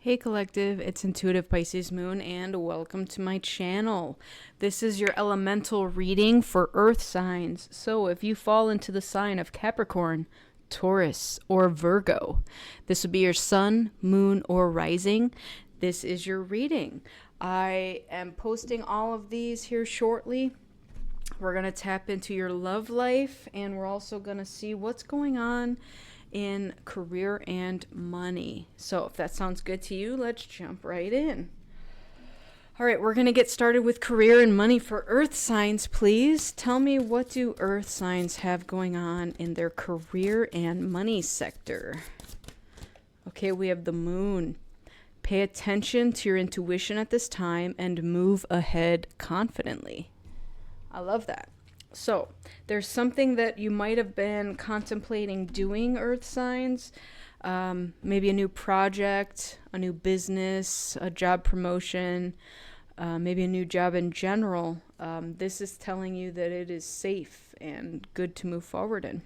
Hey collective, it's Intuitive Pisces Moon and welcome to my channel. This is your elemental reading for earth signs. So if you fall into the sign of Capricorn, Taurus, or Virgo, this would be your sun, moon, or rising. This is your reading. I am posting all of these here shortly. We're going to tap into your love life and we're also going to see what's going on in career and money. So if that sounds good to you, let's jump right in. All right, we're going to get started with career and money for earth signs, please. Tell me, what do earth signs have going on in their career and money sector? Okay, we have the moon. Pay attention to your intuition at this time and move ahead confidently. I love that. So there's something that you might have been contemplating doing, earth signs. Maybe a new project, a new business, a job promotion, maybe a new job in general. This is telling you that it is safe and good to move forward in.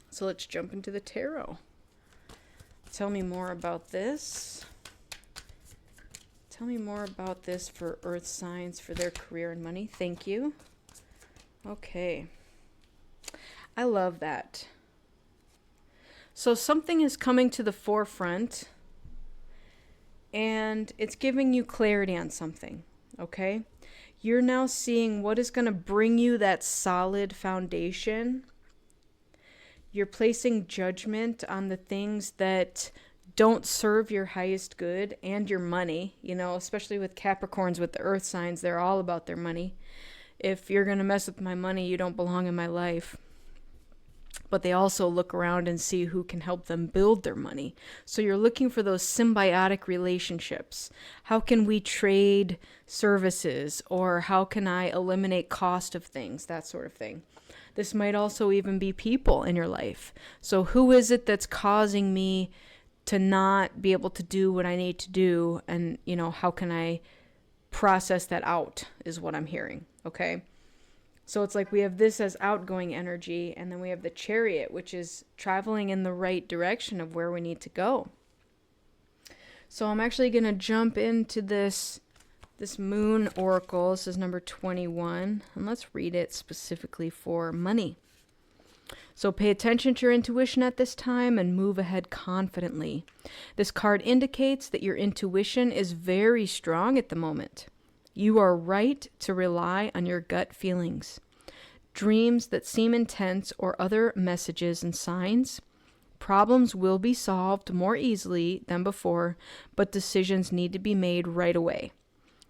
So let's jump into the tarot. Tell me more about this. Tell me more about this for earth signs for their career and money. Thank you. Okay. I love that. So something is coming to the forefront and it's giving you clarity on something, okay? You're now seeing what is going to bring you that solid foundation. You're placing judgment on the things that don't serve your highest good and your money, especially with Capricorns, with the earth signs, they're all about their money. If you're going to mess with my money, you don't belong in my life. But they also look around and see who can help them build their money. So you're looking for those symbiotic relationships. How can we trade services? Or how can I eliminate cost of things? That sort of thing. This might also even be people in your life. So who is it that's causing me to not be able to do what I need to do? And, how can I process that out is what I'm hearing. Okay. So it's like we have this as outgoing energy, and then we have the Chariot, which is traveling in the right direction of where we need to go. So I'm actually going to jump into this moon oracle. This is number 21, and let's read it specifically for money. So pay attention to your intuition at this time and move ahead confidently. This card indicates that your intuition is very strong at the moment. You are right to rely on your gut feelings. Dreams that seem intense or other messages and signs. Problems will be solved more easily than before, but decisions need to be made right away.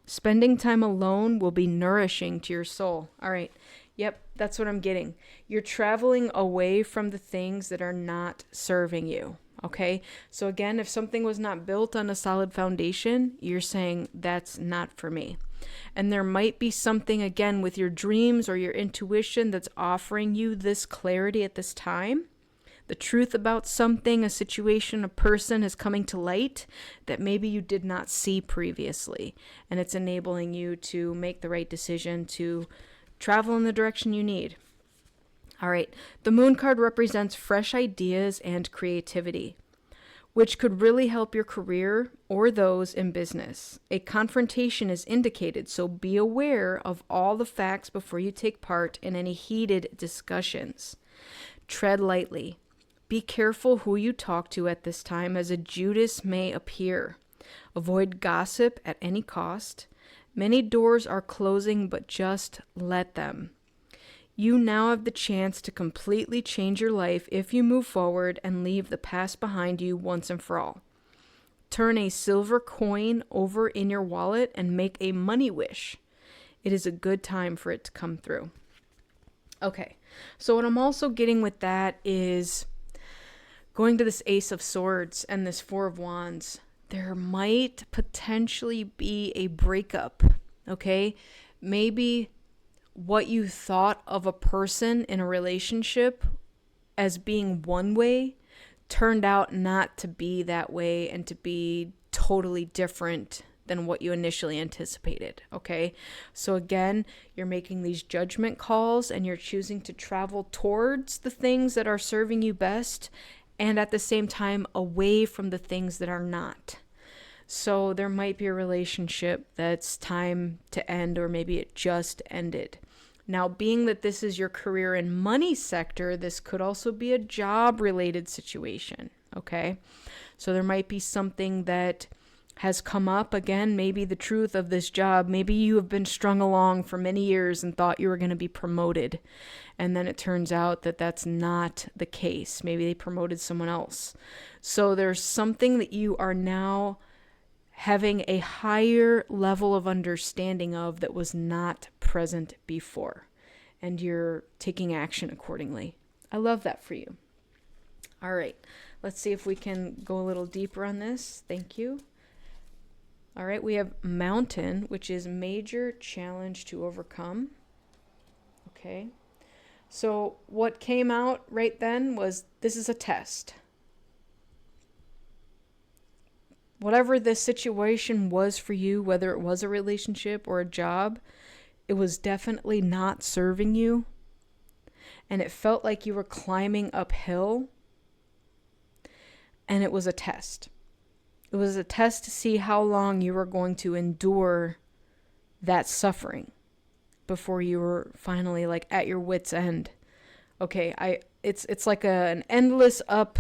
Spending time alone will be nourishing to your soul. All right. Yep, that's what I'm getting. You're traveling away from the things that are not serving you. Okay, so again, if something was not built on a solid foundation, you're saying that's not for me. And there might be something, again, with your dreams or your intuition that's offering you this clarity at this time. The truth about something, a situation, a person is coming to light that maybe you did not see previously. And it's enabling you to make the right decision to travel in the direction you need. All right, the moon card represents fresh ideas and creativity, which could really help your career or those in business. A confrontation is indicated, so be aware of all the facts before you take part in any heated discussions. Tread lightly. Be careful who you talk to at this time, as a Judas may appear. Avoid gossip at any cost. Many doors are closing, but just let them. You now have the chance to completely change your life if you move forward and leave the past behind you once and for all. Turn a silver coin over in your wallet and make a money wish. It is a good time for it to come through. Okay, so what I'm also getting with that is going to this Ace of Swords and this Four of Wands. There might potentially be a breakup, okay? Maybe what you thought of a person in a relationship as being one way turned out not to be that way and to be totally different than what you initially anticipated, okay? So again, you're making these judgment calls and you're choosing to travel towards the things that are serving you best and at the same time away from the things that are not. So there might be a relationship that's time to end, or maybe it just ended. Now, being that this is your career and money sector, this could also be a job related situation. Okay. So there might be something that has come up. Again, maybe the truth of this job, maybe you have been strung along for many years and thought you were going to be promoted. And then it turns out that that's not the case. Maybe they promoted someone else. So there's something that you are now having a higher level of understanding of that was not present before. And you're taking action accordingly. I love that for you. All right. Let's see if we can go a little deeper on this. Thank you. All right, we have mountain, which is major challenge to overcome. Okay. So what came out right then was this is a test. Whatever this situation was for you, whether it was a relationship or a job, it was definitely not serving you. And it felt like you were climbing uphill. And it was a test. It was a test to see how long you were going to endure that suffering before you were finally like at your wit's end. Okay, it's like an endless up.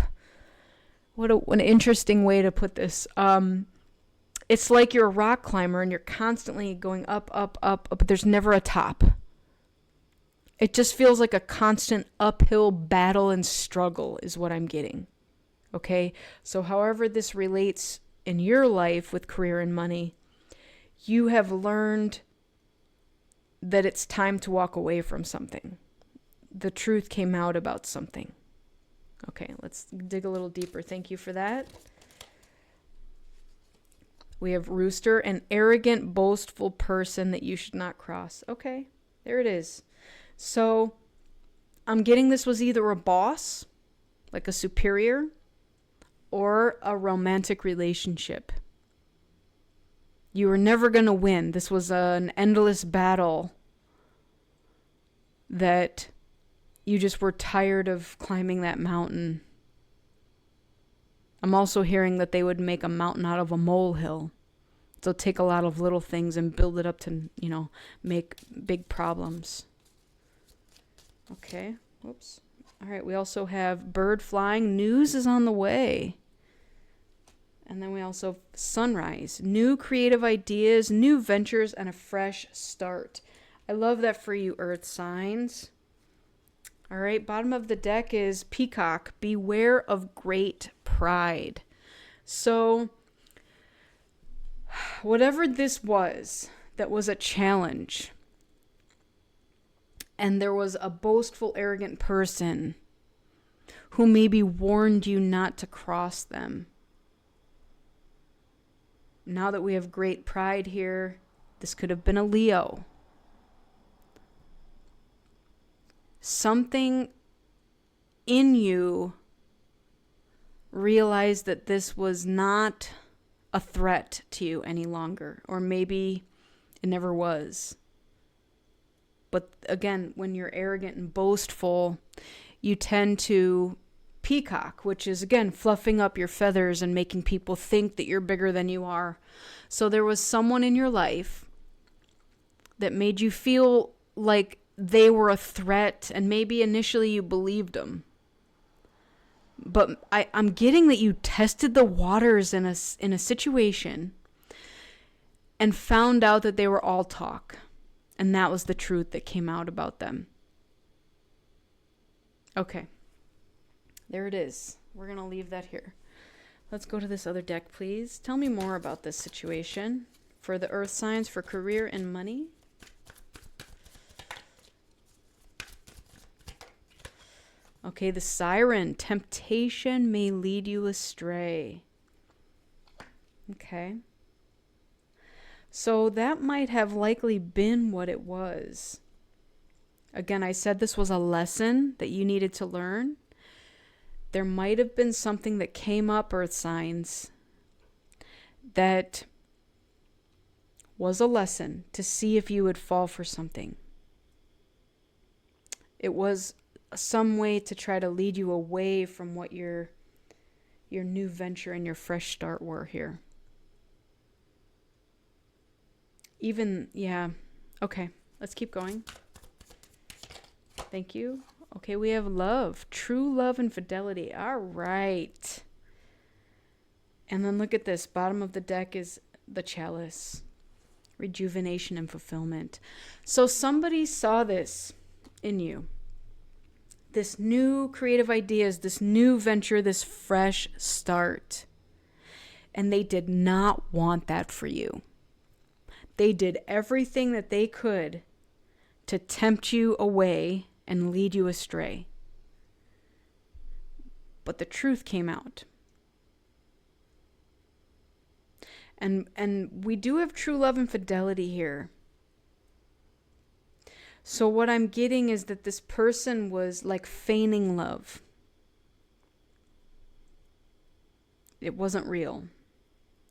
What an interesting way to put this. It's like you're a rock climber and you're constantly going up, up, up, but there's never a top. It just feels like a constant uphill battle and struggle is what I'm getting. Okay, so however this relates in your life with career and money, you have learned that it's time to walk away from something. The truth came out about something. Okay, let's dig a little deeper. Thank you for that. We have rooster, an arrogant, boastful person that you should not cross. Okay, there it is. So I'm getting this was either a boss, like a superior, or a romantic relationship. You were never going to win. This was an endless battle that you just were tired of climbing that mountain. I'm also hearing that they would make a mountain out of a molehill. So take a lot of little things and build it up to, make big problems. Okay. Whoops. All right. We also have bird flying. News is on the way. And then we also have sunrise, new creative ideas, new ventures, and a fresh start. I love that for you, earth signs. All right, bottom of the deck is peacock, beware of great pride. So whatever this was that was a challenge, and there was a boastful, arrogant person who maybe warned you not to cross them. Now that we have great pride here, this could have been a Leo. Something in you realized that this was not a threat to you any longer, or maybe it never was. But again, when you're arrogant and boastful, you tend to peacock, which is, again, fluffing up your feathers and making people think that you're bigger than you are. So there was someone in your life that made you feel like they were a threat, and maybe initially you believed them. But I'm getting that you tested the waters in a situation and found out that they were all talk. And that was the truth that came out about them. Okay. There it is. We're going to leave that here. Let's go to this other deck, please. Tell me more about this situation for the earth signs for career and money. Okay, the siren. Temptation may lead you astray. Okay. So that might have likely been what it was. Again, I said this was a lesson that you needed to learn. There might have been something that came up, earth signs, that was a lesson to see if you would fall for something. It was some way to try to lead you away from what your new venture and your fresh start were here. Even, yeah. Okay, let's keep going. Thank you. Okay, we have love, true love and fidelity. All right. And then look at this. Bottom of the deck is the chalice, rejuvenation and fulfillment. So somebody saw this in you. This new creative ideas, this new venture, this fresh start. And they did not want that for you. They did everything that they could to tempt you away and lead you astray. But the truth came out. And we do have true love and fidelity here. So what I'm getting is that this person was like feigning love. It wasn't real.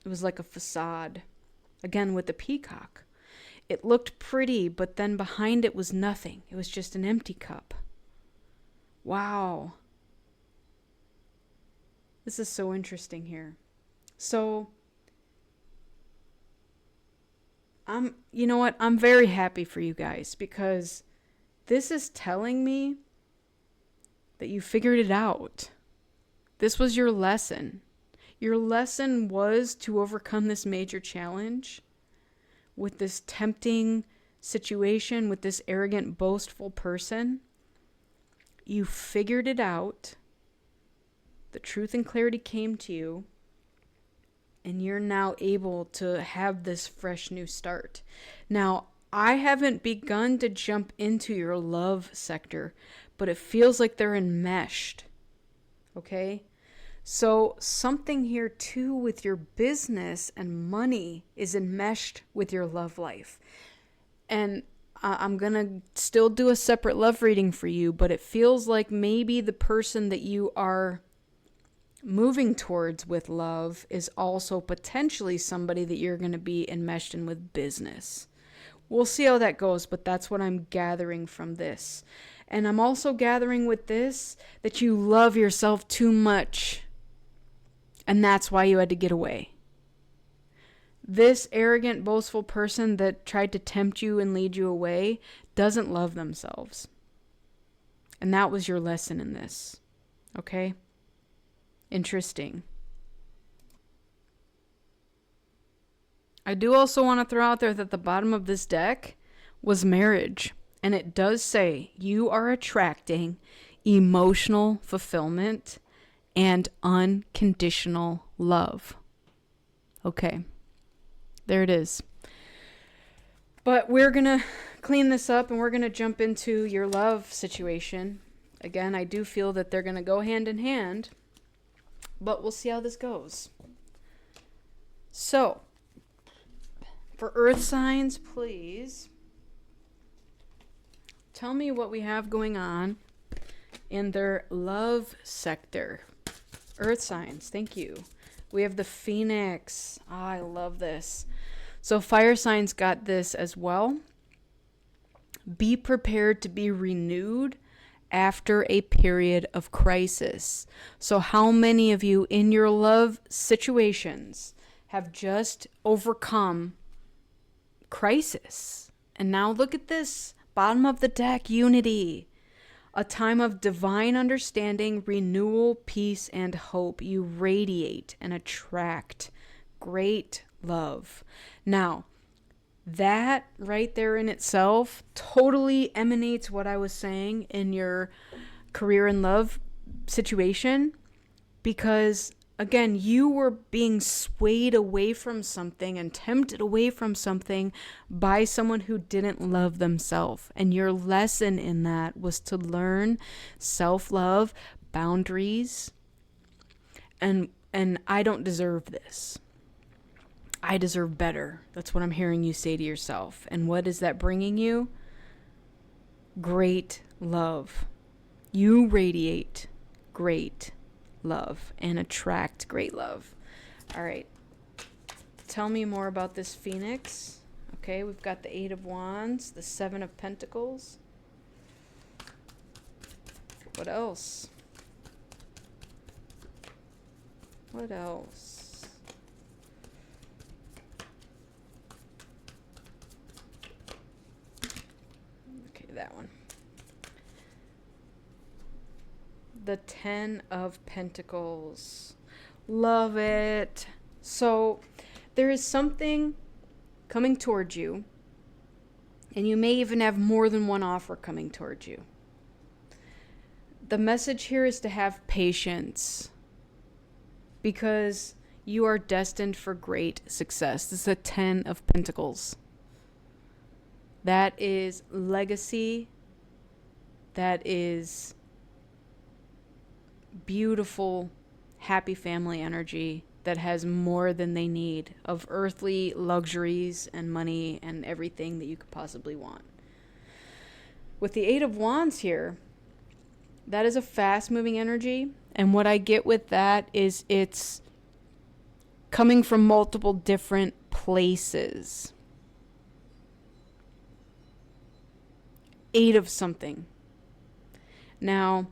It was like a facade. Again, with the peacock. It looked pretty, but then behind it was nothing. It was just an empty cup. Wow. This is so interesting here. So, you know what? I'm very happy for you guys because this is telling me that you figured it out. This was your lesson. Your lesson was to overcome this major challenge with this tempting situation, with this arrogant, boastful person. You figured it out. The truth and clarity came to you. And you're now able to have this fresh new start. Now, I haven't begun to jump into your love sector, but it feels like they're enmeshed. Okay? So something here too with your business and money is enmeshed with your love life. And I'm going to still do a separate love reading for you, but it feels like maybe the person that you are moving towards with love is also potentially somebody that you're going to be enmeshed in with business. We'll see how that goes, but that's what I'm gathering from this. And I'm also gathering with this that you love yourself too much. And that's why you had to get away. This arrogant, boastful person that tried to tempt you and lead you away doesn't love themselves. And that was your lesson in this. Okay? Interesting. I do also want to throw out there that the bottom of this deck was marriage. And it does say you are attracting emotional fulfillment and unconditional love. Okay. There it is. But we're going to clean this up and we're going to jump into your love situation. Again, I do feel that they're going to go hand in hand. But we'll see how this goes. So, for earth signs, please tell me what we have going on in their love sector. Earth signs, thank you. We have the Phoenix. I love this. So fire signs got this as well. Be prepared to be renewed after a period of crisis. So how many of you in your love situations have just overcome crisis? And now look at this, bottom of the deck, unity. A time of divine understanding, renewal, peace, and hope. You radiate and attract great love. Now, that right there in itself totally emanates what I was saying in your career and love situation, because again, you were being swayed away from something and tempted away from something by someone who didn't love themselves. And your lesson in that was to learn self-love, boundaries, and I don't deserve this. I deserve better. That's what I'm hearing you say to yourself. And what is that bringing you? Great love. You radiate great love and attract great love. All right. Tell me more about this Phoenix. Okay, we've got the 8 of Wands, the 7 of Pentacles. What else? What else? the Ten of Pentacles. Love it. So there is something coming towards you, and you may even have more than one offer coming towards you. The message here is to have patience, because you are destined for great success. This is a 10 of Pentacles. That is legacy. That is beautiful, happy family energy that has more than they need of earthly luxuries and money and everything that you could possibly want. With the Eight of Wands here, that is a fast-moving energy. And what I get with that is it's coming from multiple different places. Eight of something. Now,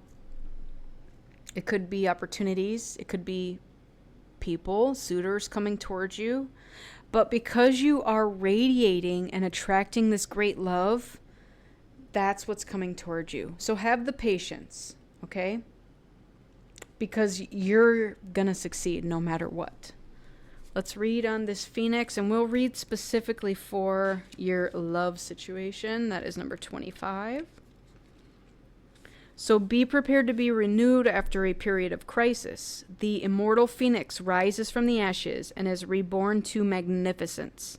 it could be opportunities. It could be people, suitors coming towards you. But because you are radiating and attracting this great love, that's what's coming towards you. So have the patience, okay? Because you're going to succeed no matter what. Let's read on this Phoenix, and we'll read specifically for your love situation. That is number 25. So be prepared to be renewed after a period of crisis. The immortal Phoenix rises from the ashes and is reborn to magnificence.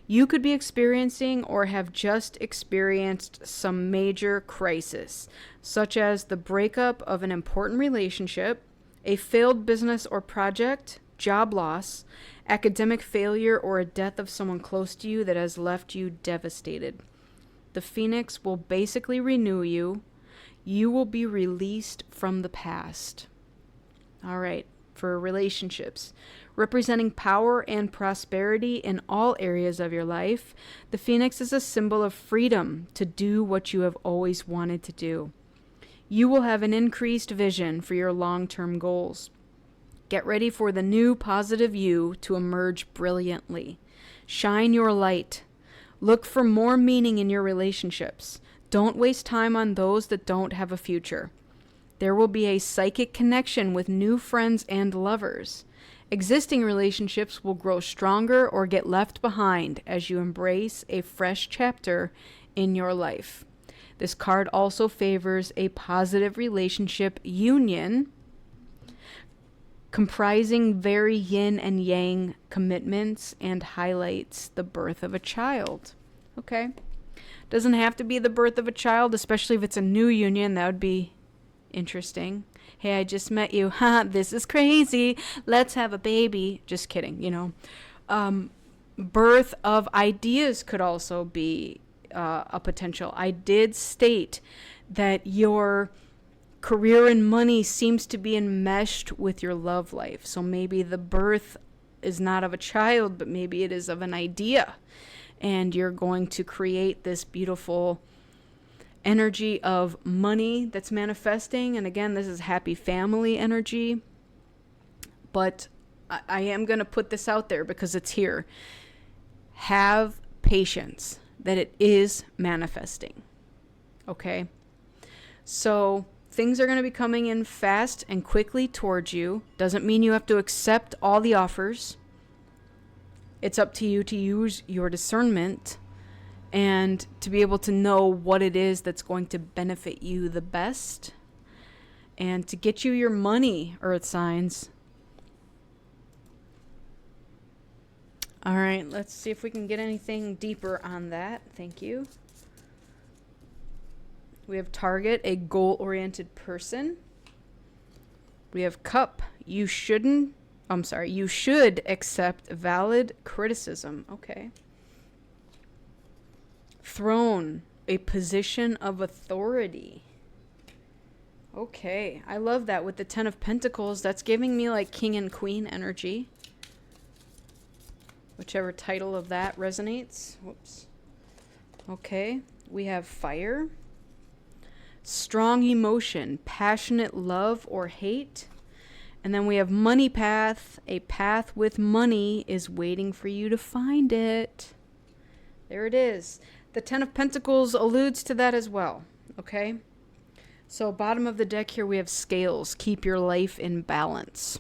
You could be experiencing or have just experienced some major crisis, such as the breakup of an important relationship, a failed business or project, job loss, academic failure, or a death of someone close to you that has left you devastated. The Phoenix will basically renew you. You will be released from the past. All right, for relationships. Representing power and prosperity in all areas of your life, the Phoenix is a symbol of freedom to do what you have always wanted to do. You will have an increased vision for your long-term goals. Get ready for the new positive you to emerge brilliantly. Shine your light. Look for more meaning in your relationships. Don't waste time on those that don't have a future. There will be a psychic connection with new friends and lovers. Existing relationships will grow stronger or get left behind as you embrace a fresh chapter in your life. This card also favors a positive relationship union comprising very yin and yang commitments and highlights the birth of a child. Okay. Doesn't have to be the birth of a child, especially if it's a new union. That would be interesting. Hey, I just met you. Ha, this is crazy. Let's have a baby. Just kidding, you know. Birth of ideas could also be a potential. I did state that your career and money seems to be enmeshed with your love life. So maybe the birth is not of a child, but maybe it is of an idea. And you're going to create this beautiful energy of money that's manifesting. And again, this is happy family energy. But I am going to put this out there because it's here. Have patience that it is manifesting. Okay? So things are going to be coming in fast and quickly towards you. Doesn't mean you have to accept all the offers. It's up to you to use your discernment and to be able to know what it is that's going to benefit you the best and to get you your money, Earth signs. All right, let's see if we can get anything deeper on that. Thank you. We have Target, a goal-oriented person. We have Cup, you should accept valid criticism. Okay. Throne, a position of authority. Okay, I love that with the Ten of Pentacles. That's giving me like King and Queen energy. Whichever title of that resonates. Whoops. Okay, we have Fire. Strong emotion, passionate love or hate. And then we have Money Path. A path with money is waiting for you to find it. There it is. The Ten of Pentacles alludes to that as well. Okay? So bottom of the deck here, we have scales. Keep your life in balance.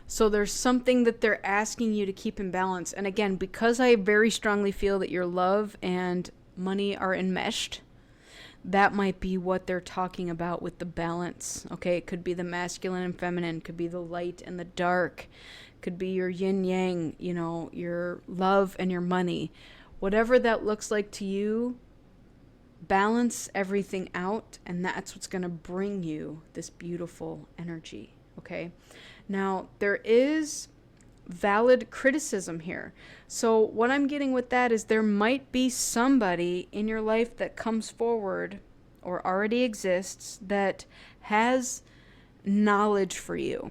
So there's something that they're asking you to keep in balance. And again, because I very strongly feel that your love and money are enmeshed, that might be what they're talking about with the balance. Okay, it could be the masculine and feminine, could be the light and the dark, could be your yin yang, you know, your love and your money. Whatever that looks like to you, balance everything out, and that's what's going to bring you this beautiful energy. Okay, now there is valid criticism here. So what I'm getting with that is there might be somebody in your life that comes forward or already exists that has knowledge for you,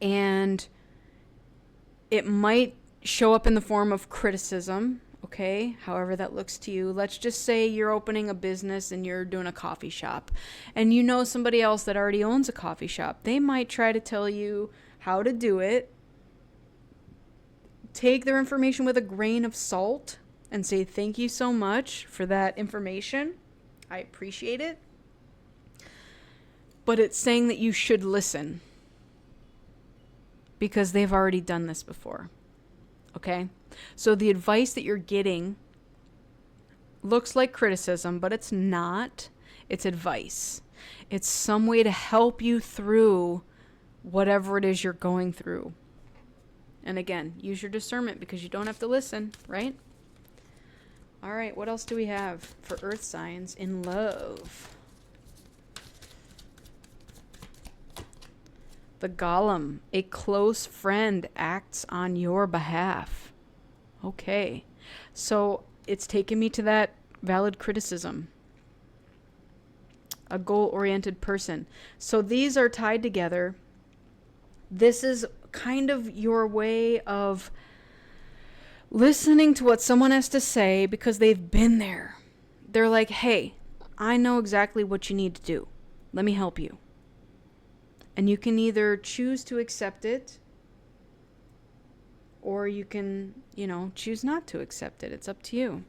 and it might show up in the form of criticism. Okay, however that looks to you. Let's just say you're opening a business and you're doing a coffee shop, and you know somebody else that already owns a coffee shop. They might try to tell you how to do it. Take their information with a grain of salt and say, thank you so much for that information. I appreciate it. But it's saying that you should listen because they've already done this before. Okay? So the advice that you're getting looks like criticism, but it's not. It's advice. It's some way to help you through whatever it is you're going through. And again, use your discernment because you don't have to listen, right? All right, what else do we have for earth signs in love? The Golem, a close friend acts on your behalf. Okay, so it's taken me to that valid criticism. A goal-oriented person. So these are tied together. This is kind of your way of listening to what someone has to say because they've been there. They're like, hey, I know exactly what you need to do. Let me help you. And you can either choose to accept it, or you can, choose not to accept it. It's up to you.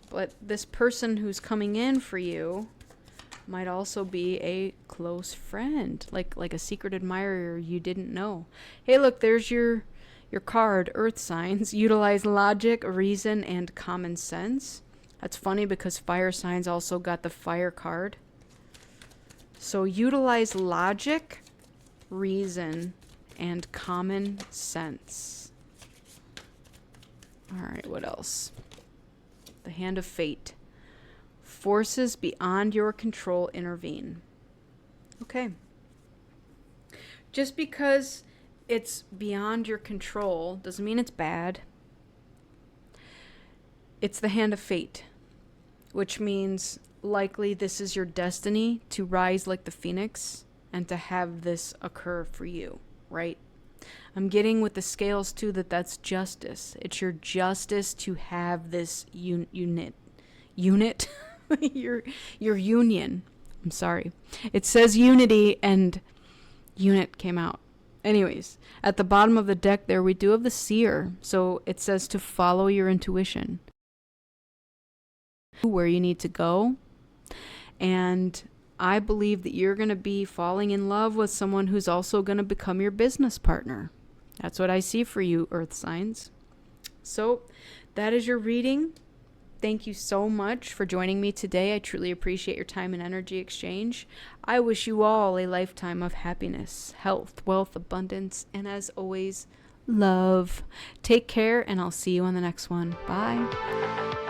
But this person who's coming in for you might also be a close friend, like a secret admirer you didn't know. Hey, look, there's your card, Earth Signs. Utilize logic, reason, and common sense. That's funny because fire signs also got the fire card. So utilize logic, reason, and common sense. All right, what else? The Hand of Fate. Forces beyond your control intervene. Okay. Just because it's beyond your control doesn't mean it's bad. It's the Hand of Fate, which means likely this is your destiny to rise like the phoenix and to have this occur for you, right? I'm getting with the scales too that's justice. It's your justice to have this unit. your union. I'm sorry. It says unity and unit came out. Anyways, at the bottom of the deck there we do have the seer. So it says to follow your intuition. Where you need to go. And I believe that you're going to be falling in love with someone who's also going to become your business partner. That's what I see for you, Earth Signs. So that is your reading. Thank you so much for joining me today. I truly appreciate your time and energy exchange. I wish you all a lifetime of happiness, health, wealth, abundance, and as always, love. Take care, and I'll see you on the next one. Bye.